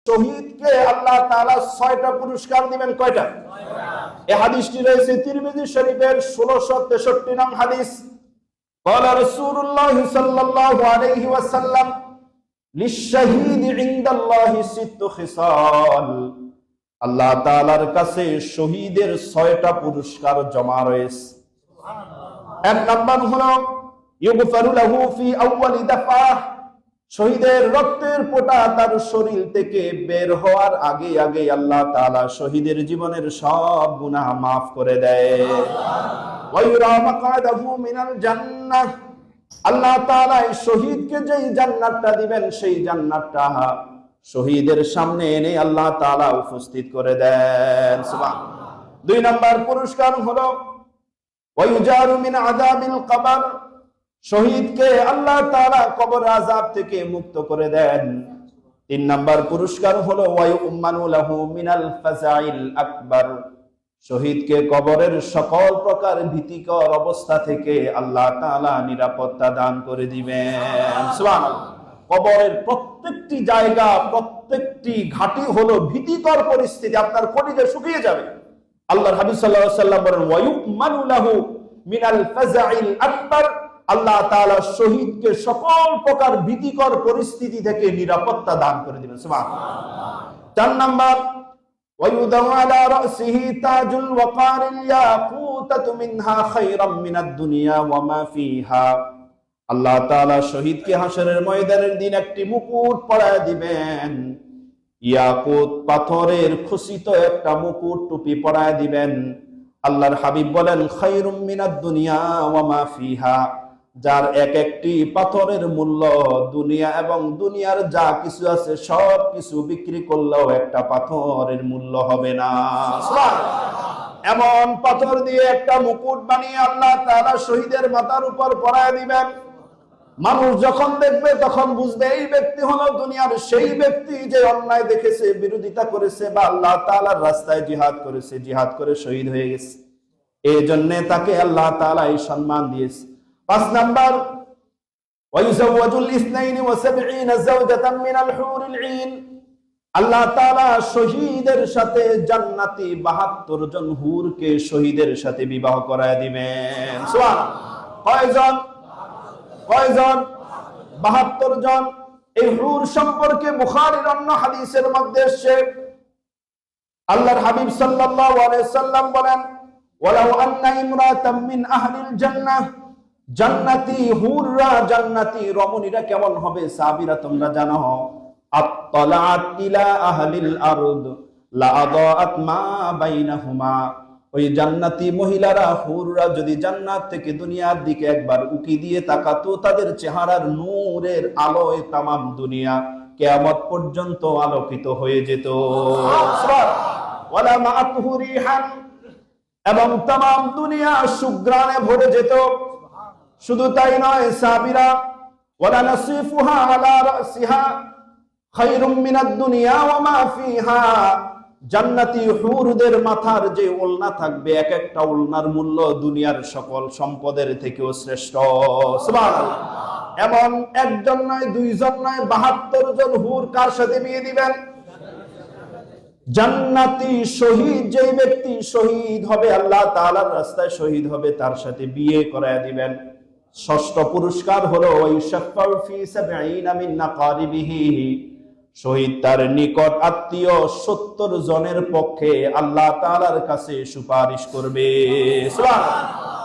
শহীদকে আল্লাহ তাআলা 6টা পুরস্কার দিবেন। কয়টা? এই হাদিসটি রয়েছে তিরমিজি শরীফের 1663 নং হাদিস। قال رسول الله صلى الله عليه وسلم للشهيد عند الله 6 خصال। আল্লাহ তাআলার কাছে শহীদের 6টা পুরস্কার জমা রয়েছে। এক নাম্বার হলো ইউগফারু লাহু ফি আউয়ালি দাফা। শহীদের রক্তের ফোঁটা তার শরীর থেকে বের হওয়ার আগে আগে আল্লাহ তাআলা শহীদের জীবনের সব গুনাহ মাফ করে দেয়। ওয়া ইউরা মাকআদাহু মিনাল জান্নাহ। আল্লাহ তাআলা শহীদকে যেই জান্নাতটা দিবেন সেই জান্নাতটা শহীদের সামনে এনে আল্লাহ তাআলা উপস্থিত করে দেন। সুবহানাল্লাহ। 2 নাম্বার পুরস্কার হলো ওয়া ইউজারু মিন আযাবিল কবর। শহীদকে আল্লাহ তাআলা কবর আযাব থেকে মুক্ত করে দেন। 3 নাম্বার পুরস্কার হলো ওয়া ইউমানু লাহু মিনাল ফাজাইল আকবার। শহীদকে কবরের সকল প্রকার ভীতিকর অবস্থা থেকে আল্লাহ তাআলা নিরাপত্তা দান করে দিবেন। সুবহানাল্লাহ। কবরের প্রত্যেকটি জায়গা, প্রত্যেকটি ঘাঁটি হলো ভীতিকর পরিস্থিতি, আপনার কলিজা শুকিয়ে যাবে। আল্লাহর হাবিব সাল্লাল্লাহু আলাইহি ওয়াসাল্লাম বলেন ওয়া ইউমানু লাহু মিনাল ফাজাইল আকবার। আল্লাহ তাআলা শহীদকে সকল প্রকার ভীতিকর পরিস্থিতি থেকে নিরাপত্তা দান করে দিবেন। সুবহানাল্লাহ। 4 নাম্বার ওয়া ইউদাউ আলা রাসিহি তাজুল ওয়াকারিল ইয়াকুতাতু মিনহা খায়রাম মিনাদ দুনিয়া ওয়া মা ফিহা। আল্লাহ তাআলা শহীদকে হাশরের ময়দানের দিন একটি মুকুট পরায় দিবেন। ইয়াকুত পাথরের খচিত একটা মুকুট টুপি পরায় দিবেন। আল্লাহর হাবিব বলেন খায়রুম মিনাদ দুনিয়া ওয়া মা ফিহা। যার এক একটি পাথরের মূল্য দুনিয়া এবং দুনিয়ার যা কিছু আছে সব কিছু বিক্রি করলেও একটা পাথরের মূল্য হবে না। এমন পাথর দিয়ে একটা মুকুট বানিয়ে আল্লাহ তাআলা শহীদের মাথার উপর পরায় দিবেন। মানুষ যখন দেখবে তখন বুঝবে এই ব্যক্তি হলো দুনিয়ার সেই ব্যক্তি যে অন্যায় দেখেছে, বিরোধিতা করেছে বা আল্লাহ তাআলার রাস্তায় জিহাদ করেছে, জিহাদ করে শহীদ হয়ে গেছে। এই জন্য তাকে আল্লাহ তাআলা এই সম্মান দিয়েছে। 5 নাম্বার ওয়ায়ুযাওয়াজুল 72 যাওজাতান মিনাল হুরিল ঈন। আল্লাহ তাআলা শহীদের সাথে জান্নাতি 72 জন হুরকে শহীদের সাথে বিবাহ করায় দিবেন। সুবহানাল্লাহ। কয়জন? 72 জন। এই হুর সম্পর্কে বুখারীর অন্য হাদিসের মধ্যে এসেছে আল্লাহর হাবিব সাল্লাল্লাহু আলাইহি সাল্লাম বলেন ওয়ালাউ আন্না ইমরাতাম মিন আহলিল জান্নাহ। জান্নাতি হুররা, জান্নাতি রমণীরা কেমন হবে সাহাবীরা তোমরা জানো। আত্তালাআত ইলা আহলিল আরদ লা আদাআত মা বাইনাহুমা। ওই জান্নাতি মহিলারা, হুররা যদি জান্নাত থেকে দুনিয়ার দিকে একবার উকি দিয়ে তাকাতো, তাদের চেহারার নূরের আলোয় তামাম দুনিয়া কিয়ামত পর্যন্ত আলোকিত হয়ে যেত। ওয়ালা মাআতুহু রিহান। এবং তামাম দুনিয়া সুঘ্রাণে ভরে যেত। শুধু তাই নয় সাহাবীরা ওয়ালা নাসিফুহা আলা রাসিহা খায়রুম মিনাদ দুনিয়া ওয়া মা ফিহা। জান্নাতি হুরদের মাথার যে ওলনা থাকবে, এক একটা ওলনার মূল্য দুনিয়ার সকল সম্পদের থেকেও শ্রেষ্ঠ। সুবহানাল্লাহ। এমন একজন নয়, 2 জন নয়, 72 জন হুর কার সাথে বিয়ে দিবেন? জান্নাতি শহীদ যেই ব্যক্তি শহীদ হবে, আল্লাহ তাআলার রাস্তায় শহীদ হবে, তার সাথে বিয়ে করায় দিবেন। 6ষ্ঠ পুরস্কার হলো ওয়াইশাফাউ ফি 70 মিন নাকারিবিহি। শহীদ তার নিকট আত্মীয় 70 জনের পক্ষে আল্লাহ তাআলার কাছে সুপারিশ করবে। সুবহানাল্লাহ।